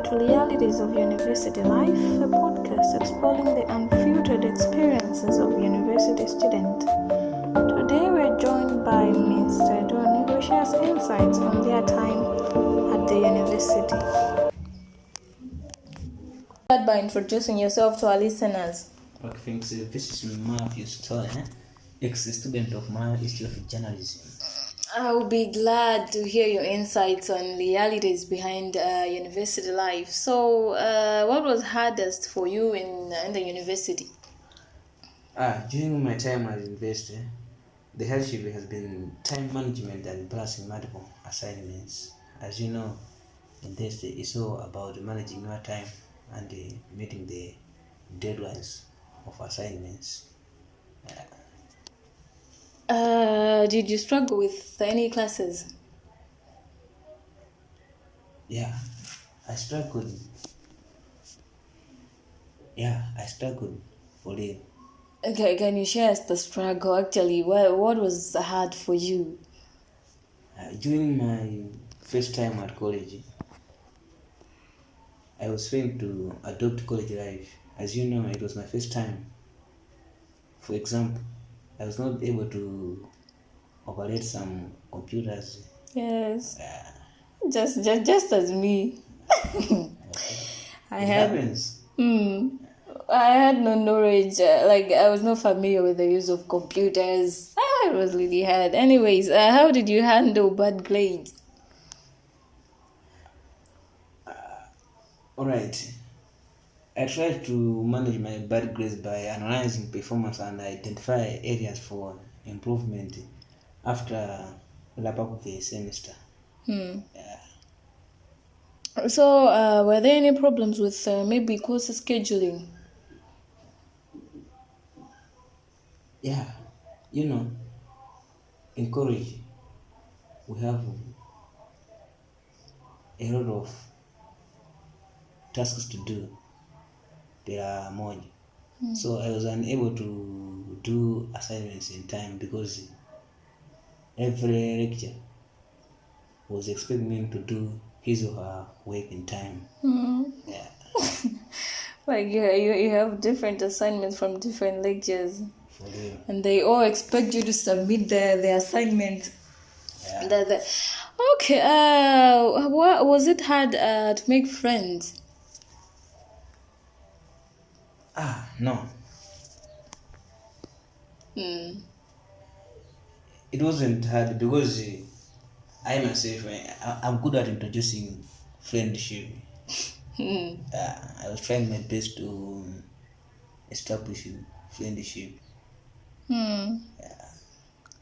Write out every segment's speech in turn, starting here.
to Realities of University Life, a podcast exploring the unfiltered experiences of university students. Today we're joined by Mr. Donny, who shares insights on their time at the university. Start by introducing yourself to our listeners. Okay, thanks. This is Matthew Stoller, ex-student of my History of Journalism. I will be glad to hear your insights on realities behind university life. So, what was hardest for you in the university? During my time at university, the hardship has been time management and balancing multiple assignments. As you know, in this it's all about managing your time and meeting the deadlines of assignments. Did you struggle with any classes? Yeah, I struggled for real. Okay, can you share us the struggle actually? What was hard for you? During my first time at college, I was trying to adopt college life. As you know, it was my first time. For example, I was not able to operate some computers. Yes. Just as me. I had no knowledge. I was not familiar with the use of computers. It was really hard. Anyways, how did you handle bad grades? Alright. I tried to manage my bad grades by analyzing performance and identify areas for improvement after wrap up of the semester. So, were there any problems with maybe course scheduling? Yeah, in college we have a lot of tasks to do. There are more. So I was unable to do assignments in time because every lecture was expecting me to do his or her work in time. Yeah. You have different assignments from different lectures. For real. And they all expect you to submit the assignment. Yeah. Okay. What was it hard to make friends? No. It wasn't hard because I myself, I'm good at introducing friendship. I was trying my best to establish friendship.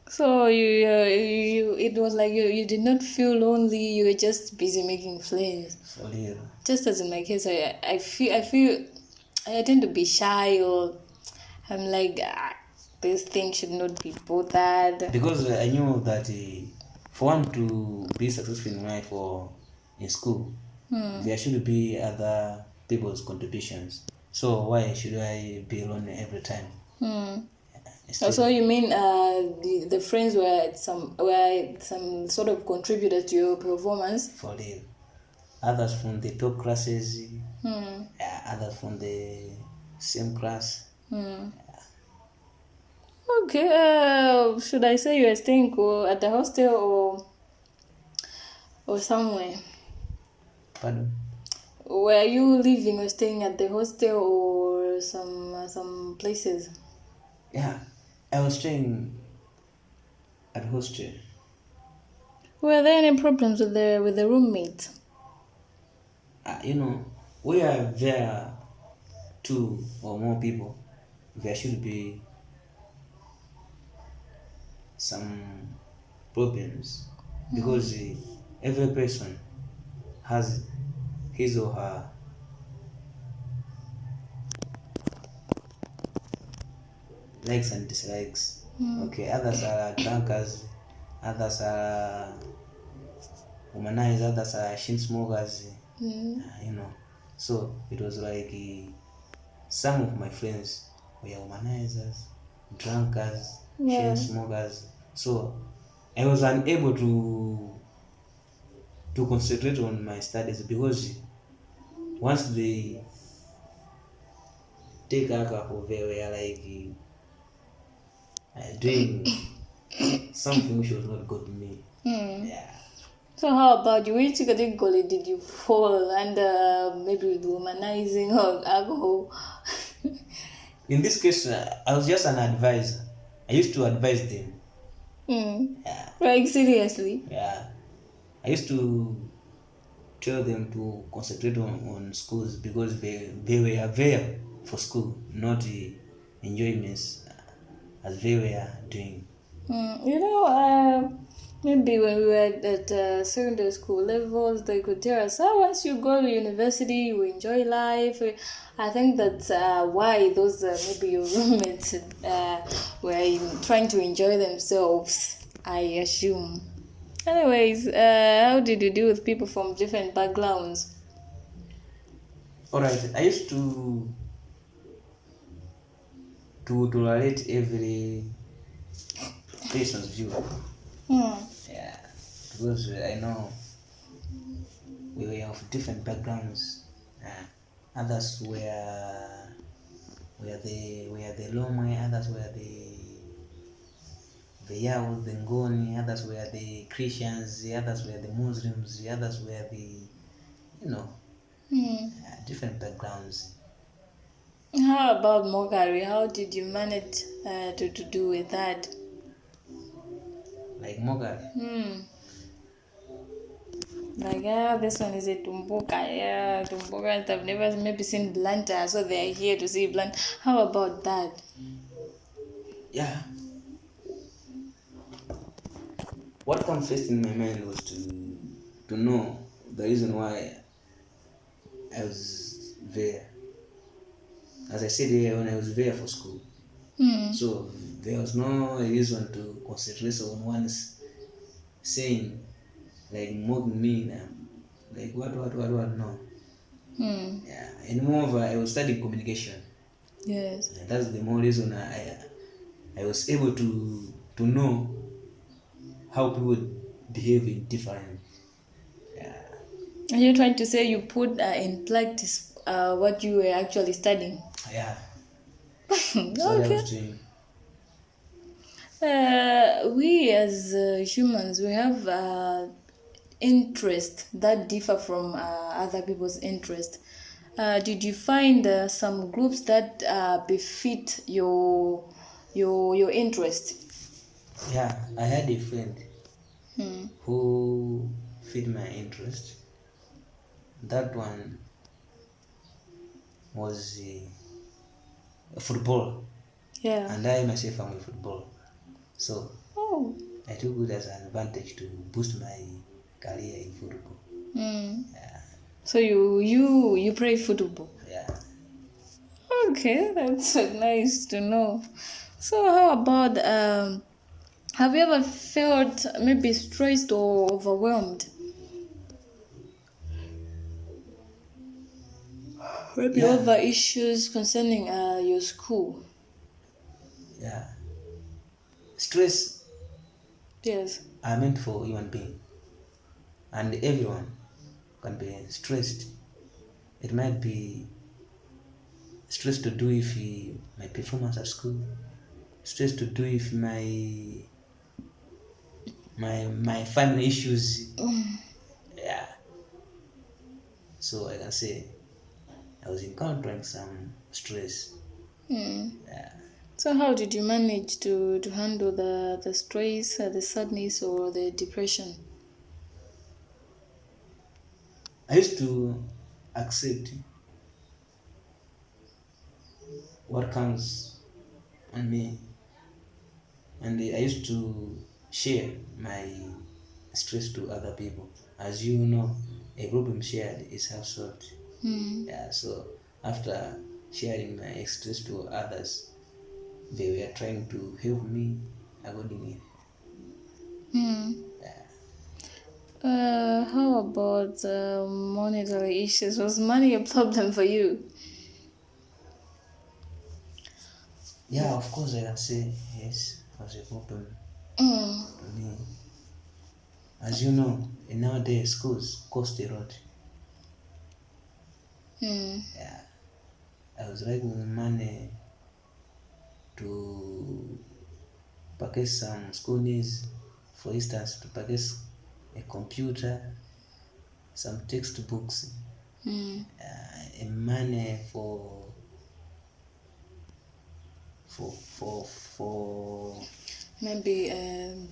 So it was like you did not feel lonely. You were just busy making friends. For real. Just as in my case, I feel I tend to be shy, or I'm like this thing should not be bothered. Because I knew that for one to be successful in life or in school, there should be other people's contributions. So why should I be alone every time? So you mean the friends were some sort of contributor to your performance? For real. Others from the top classes, others from the same class. Okay, should I say you are staying at the hostel or somewhere? Pardon? Were you living or staying at the hostel or some places? Yeah, I was staying at hostel. Were there any problems with the roommates? We are there 2 or more people. There should be some problems because every person has his or her likes and dislikes. Okay, others are drunkards, others are womanizers, others are chain smokers. So it was like some of my friends were womanizers, drunkards, chain smokers. So I was unable to concentrate on my studies because once they take alcohol, they were like doing something which was not good to me. Yeah. So how about you? Which category did you fall under? Maybe with womanizing or alcohol? In this case, I was just an advisor. I used to advise them. Yeah. Like seriously? Yeah. I used to tell them to concentrate on schools because they were there for school, not the enjoyments as they were doing. Maybe when we were at secondary school levels, they could tell us, once you go to university, you enjoy life. I think that's why those maybe your roommates were trying to enjoy themselves, I assume. Anyways, how did you deal with people from different backgrounds? Alright, I used to tolerate every person's view. Yeah, because I know we were of different backgrounds. Others were the Lomwe, others were the Yao, the Ngoni, others were the Christians, the others were the Muslims, the others were the different backgrounds. How about Mogari? How did you manage to do with that? Like Mogari? Like, this one is a Tumbuka. Yeah, Tumbuka. I've never maybe seen Blanta, so they are here to see Blant. How about that? Yeah. What comes first in my mind was to know the reason why I was there. As I said here, when I was there for school. So there was no reason to concentrate on one's saying, like mocking me, like what, no. Yeah, and moreover, I was studying communication. Yes. And that's the more reason I was able to know how people behave in different. Yeah. Are you trying to say you put in practice what you were actually studying? Yeah. Okay. So I was doing. We as humans, we have interests that differ from other people's interests. Did you find some groups that befit your interest? Yeah, I had a friend who fit my interest. That one was a football. Yeah. And I myself am a footballer. So I took it as an advantage to boost my career in football. Yeah. So you play football? Yeah. Okay, that's nice to know. So how about have you ever felt maybe stressed or overwhelmed? Maybe over issues concerning your school. Yeah. Stress Yes. are meant for human being. And everyone can be stressed. It might be stress to do with my performance at school, stress to do with my family issues. Yeah. So I can say I was encountering some stress. Yeah. So how did you manage to handle the stress, the sadness, or the depression? I used to accept what comes on me, and I used to share my stress to other people. As you know, a problem shared is half solved. Yeah, so after sharing my stress to others, they were trying to help me accordingly. How about monetary issues? Was money a problem for you? Yeah, of course I can say yes, it was a problem to me. As you know, in nowadays schools cost a lot. Yeah, I was writing money to purchase some school needs, for instance, to purchase a computer, some textbooks, and money for Maybe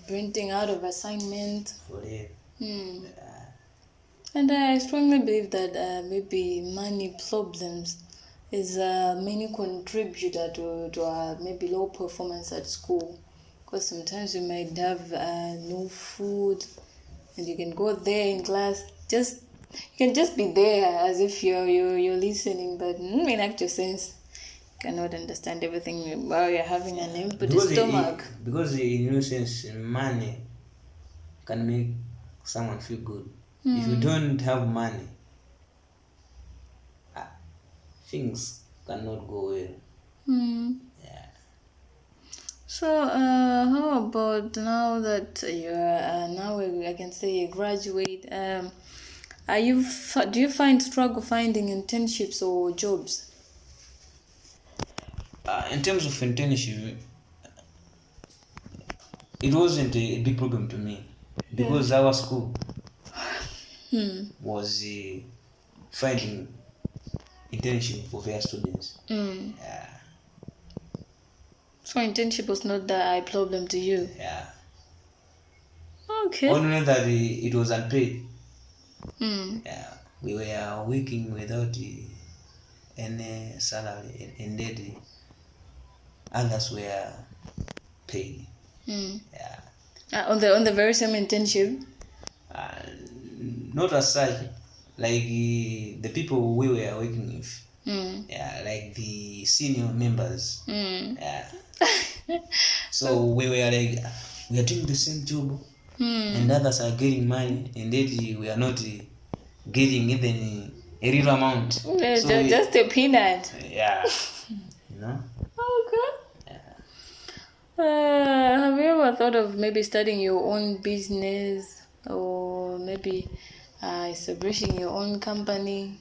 printing out of assignment. for it. And I strongly believe that maybe money problems is a main contributor to our maybe low performance at school. Because sometimes you might have no food, and you can go there in class, you can just be there as if you're listening, but in actual sense, you cannot understand everything while you're having an empty stomach. Because in no sense, money can make someone feel good. If you don't have money, things cannot go well. Yeah. So, how about now that you're now I can say a graduate? Do you find struggle finding internships or jobs? In terms of internship, it wasn't a big problem to me because our school was finding internship for their students. Yeah. So internship was not that a problem to you? Yeah. Okay. Only that it was unpaid. Yeah. We were working without any salary, and then others were paid. Yeah. On the very same internship? Not as such, like the people we were working with. Yeah, like the senior members. Yeah. So we were like, we are doing the same job, and others are getting money, and yet we are not getting even a real amount. So just a peanut. Yeah. You know? Okay. Have you ever thought of maybe starting your own business, or maybe establishing your own company?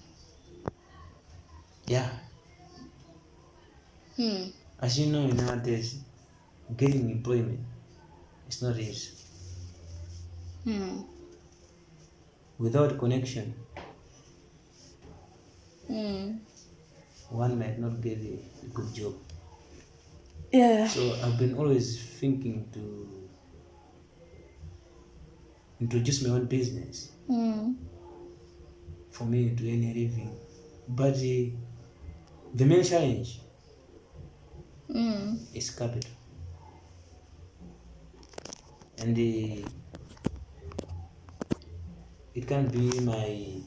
Yeah. As you know, nowadays, getting employment is not easy. Without connection, one might not get a good job. Yeah. So I've been always thinking to introduce my own business for me to earn a living. But the main challenge is capital. And it can be my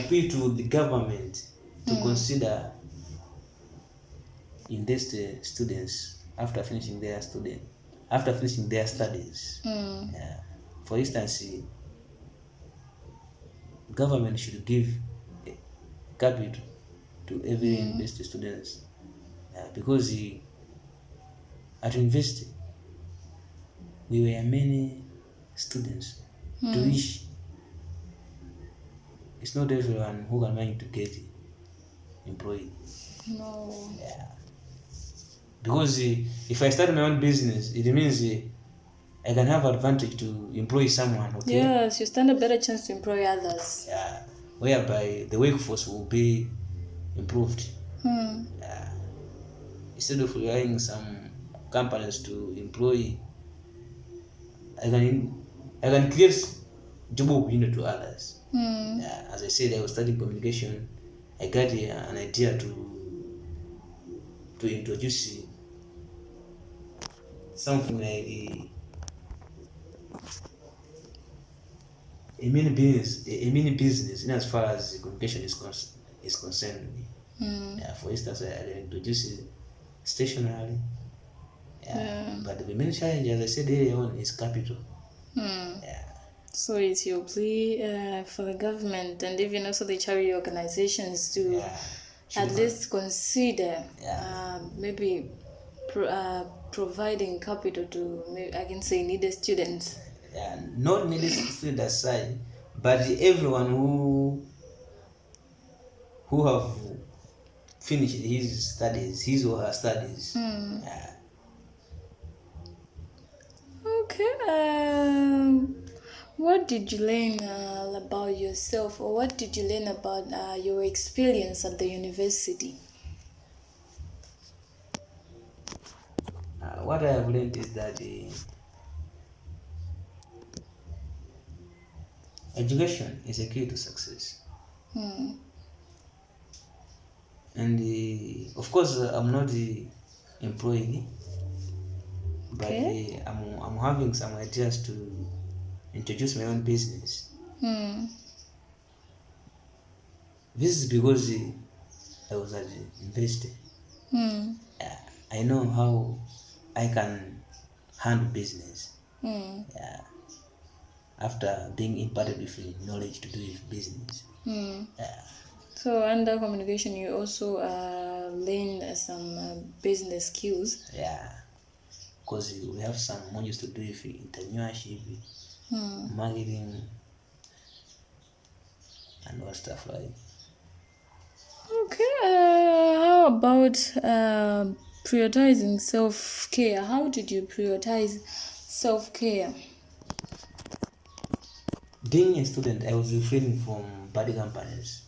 plea to the government to consider invest students after finishing their studies. Yeah. For instance, government should give capital to every university students, because at university we were many students to which it's not everyone who can manage to get employed. No. Yeah. Because if I start my own business, it means I can have advantage to employ someone. Okay. Yes, you stand a better chance to employ others. Yeah. Whereby the workforce will be improved. Yeah. Instead of relying some companies to employ, I can create job opportunity to others. Yeah. As I said, I was studying communication. I got an idea to introduce something like a mini business in as far as communication is concerned. Yeah, for instance, I introduce stationery. Yeah. But the main challenge, as I said earlier on, is capital. Yeah. So it's your plea for the government and even also the charity organizations to at least consider maybe providing capital to, maybe I can say, needed students. Yeah, not needed students aside, But everyone who have finished his or her studies. Yeah. Okay. What did you learn about yourself, or what did you learn about your experience at the university? What I have learned is that education is a key to success. And of course, I'm not employed, but Okay. I'm having some ideas to introduce my own business. This is because I was at university. I know how I can handle business. Yeah. After being imparted with knowledge to do with business. Yeah. So under communication, you also learn some business skills. Yeah. Because we have some modules to do with entrepreneurship, marketing, and all stuff like. Okay. How about prioritizing self-care? How did you prioritize self-care? Being a student, I was refraining from bad companies.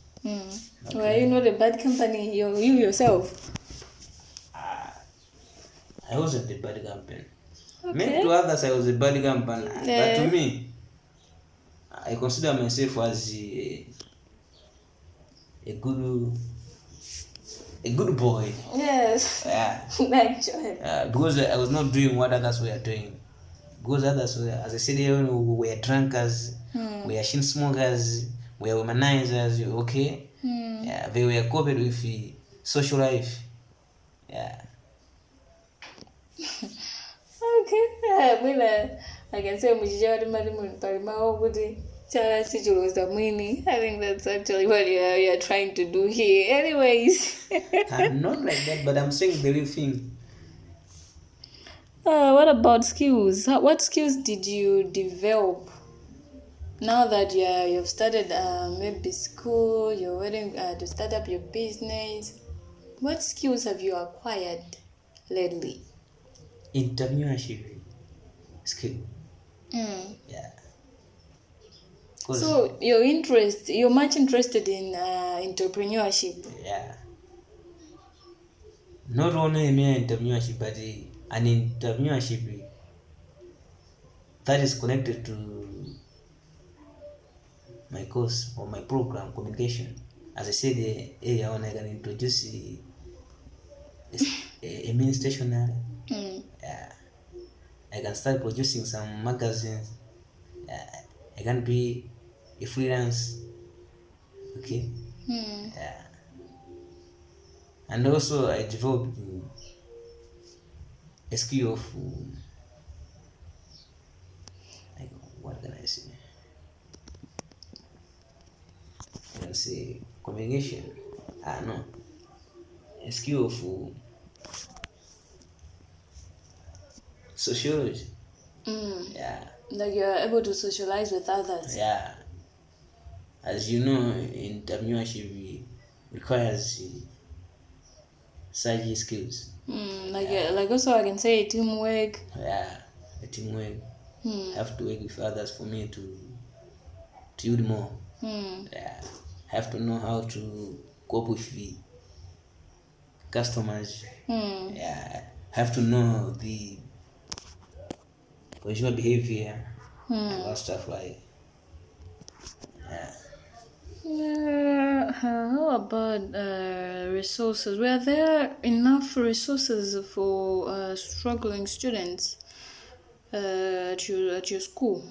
Were you not a bad company? You yourself? I wasn't a bad company. Okay. Maybe to others I was a bad company, but to me, I consider myself as a good boy. Yes. Yeah. Actually. Because I was not doing what others were doing. Because others were, as I said, we were drunkards, we were chain smokers, we were womanizers. Okay. Yeah, they were covered with social life. Yeah. Okay. I can say I think that's actually what you're trying to do here. Anyways. I'm not like that, but I'm saying the real thing. What about skills? What skills did you develop now that you've started maybe school, you're waiting to start up your business? What skills have you acquired lately? Entrepreneurship skill. Yeah. So you're much interested in entrepreneurship. Yeah. Not only mere entrepreneurship, but an entrepreneurship that is connected to my course or my program, communication. As I said earlier on, I can introduce a mini stationery. Yeah. I can start producing some magazines. I can be a freelance. Okay. Yeah. And also I developed a skill of what can I say? I can say communication. No. A skill of sociology. Yeah. Like you're able to socialize with others. Yeah. As you know, entrepreneurship requires such skills. Like also I can say teamwork. Yeah, teamwork. I have to work with others for me to build more. Yeah, I have to know how to cope with the customers. Yeah, I have to know the consumer behavior and all stuff like. How about resources? Were there enough resources for struggling students at your school?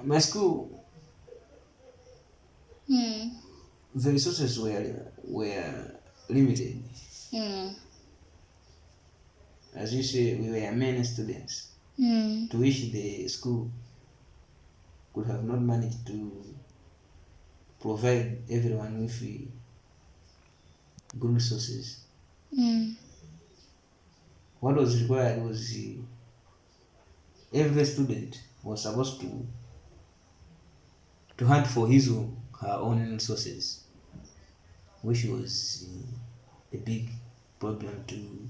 My school, the resources were limited. As you say, we were many students, to which the school could have not managed to provide everyone with good resources. What was required was every student was supposed to hunt for his or her own sources, which was a big problem to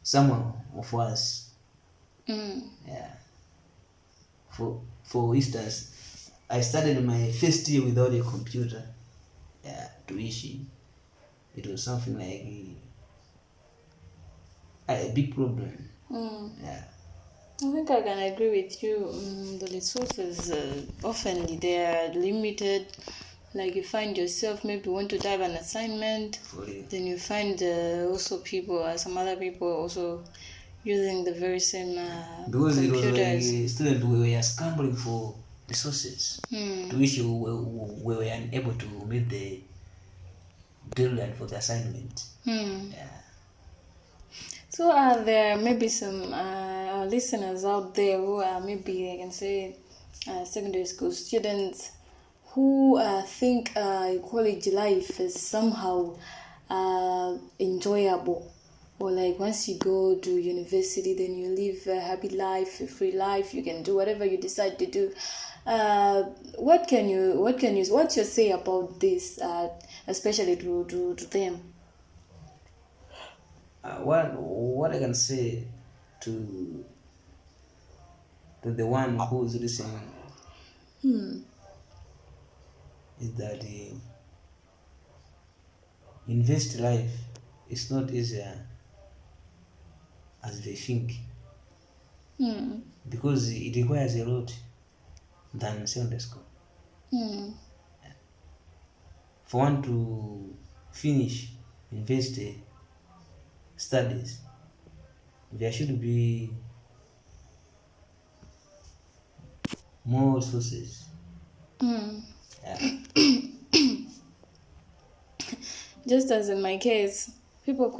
some of us. Yeah. For instance, I started my first year without a computer. Yeah, tuition. It was something like a big problem. Yeah. I think I can agree with you. The resources often they are limited. Like you find yourself maybe want to type an assignment, then you find also people, some other people also using the very same because computers. It was like students we were scrambling for resources to which we were unable to meet the deadline for the assignment. Yeah. So are there maybe some listeners out there who are maybe I can say secondary school students who think college life is somehow enjoyable, or like once you go to university then you live a happy life, a free life, you can do whatever you decide to do. What's your say about this, especially to them? What I can say to the one who's listening is that university life is not easier as they think, because it requires a lot than secondary school. For one to finish university studies, there should be more resources. Yeah. Just as in my case, people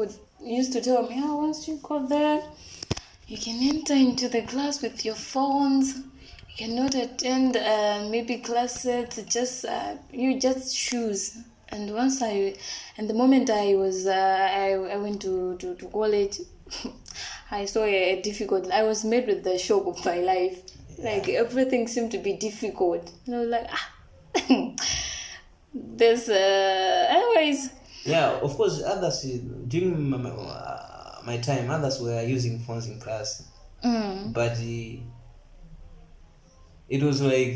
used to tell me, once you go there, you can enter into the class with your phones. You cannot attend maybe classes. You just choose. And the moment I went to college, I saw a difficult. I was met with the shock of my life. Like everything seemed to be difficult. And I was like, this. Anyways. Yeah, of course. Others during my time, others were using phones in class, but it was like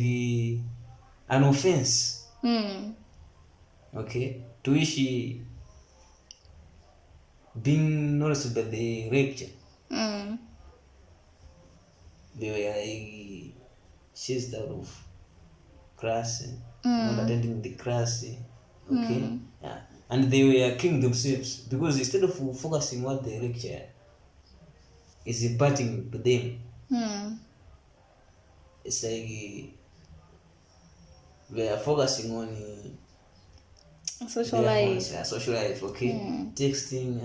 an offense. Okay, to which being noticed by the lecture, they were like chased out of class, not attending the class. Okay, yeah, and they were killing themselves because instead of focusing what the lecture is imparting to them, it's like they are focusing on social life. Social life, okay, texting,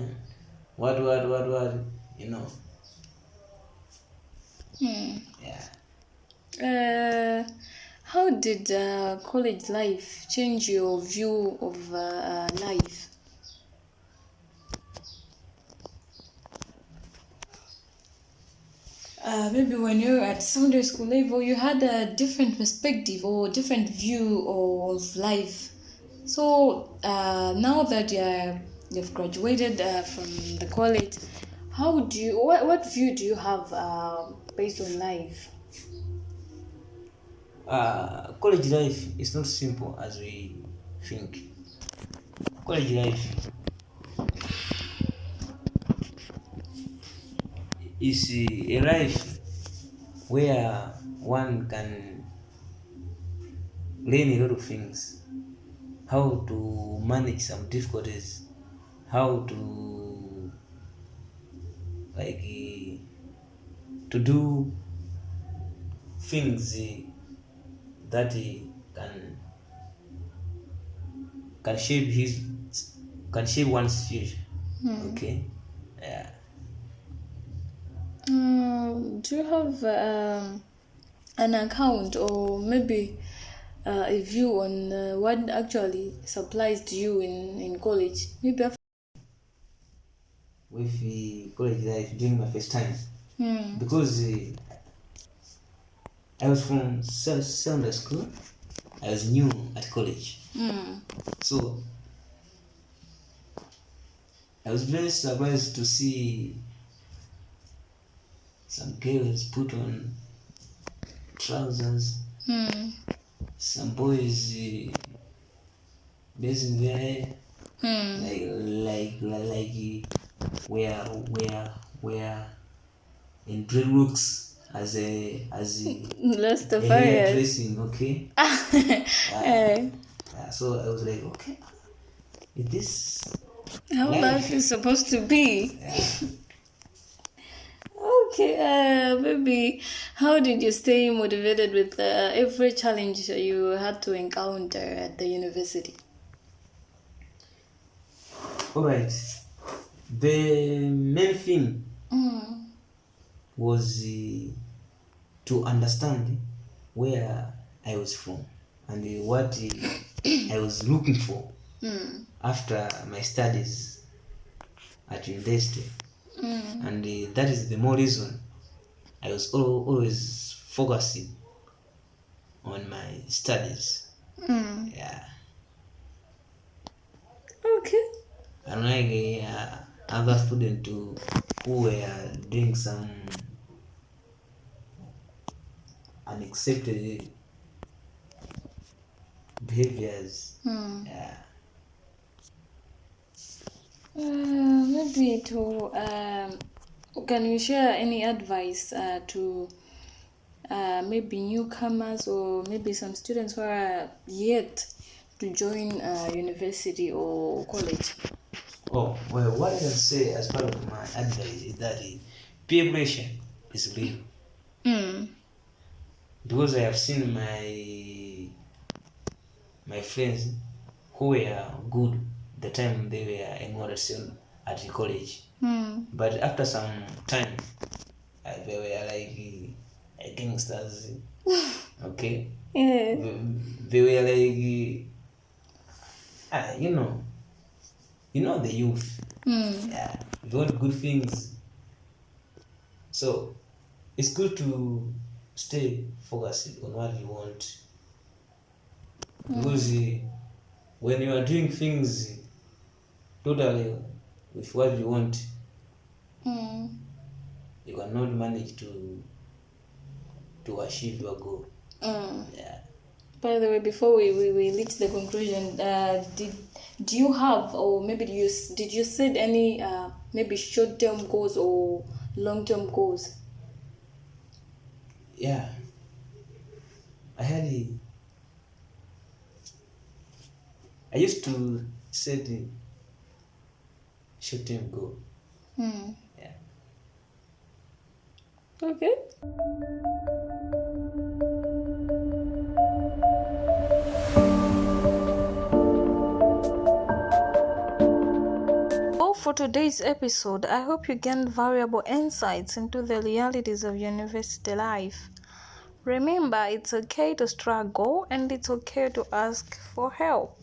what, you know. Yeah. How did college life change your view of life? Maybe when you're at secondary school level, you had a different perspective or different view of life. So now that you've graduated from the college, what view do you have based on life? College life is not simple as we think. College life is a life where one can learn a lot of things, how to manage some difficulties, how to to do things that can shape one's future. Okay, yeah. Do you have an account or maybe a view on what actually supplies to you in college? Maybe with the college life during my first time, because I was from secondary school. I was new at college. So I was very surprised to see some girls put on trousers. Some boys basing their hair like wear in dreadlocks as a hairdressing, okay. So I was like, okay, is this how life is supposed to be? Okay, maybe how did you stay motivated with every challenge you had to encounter at the university? Alright, the main thing was to understand where I was from and what I was looking for after my studies at university. And that is the more reason I was always focusing on my studies. Yeah. Okay. Unlike other students who were doing some unaccepted behaviors. Yeah. Maybe to can you share any advice to maybe newcomers or maybe some students who are yet to join university or college? Oh, well, what I can say as part of my advice is that peer pressure is real. Because I have seen my friends who were good the time they were enrolled at the college. But after some time, they were like gangsters. Okay? Yeah. They were like, you know the youth. Yeah, they want good things. So it's good to stay focused on what you want. Because when you are doing things totally with what you want, you cannot manage to achieve your goal. Yeah. By the way, before we reach the conclusion, did you have, or maybe did you set any maybe short-term goals or long-term goals? Yeah, I used to set a short-term goal. Yeah. Okay. For today's episode, I hope you gained valuable insights into the realities of university life. Remember, it's okay to struggle and it's okay to ask for help.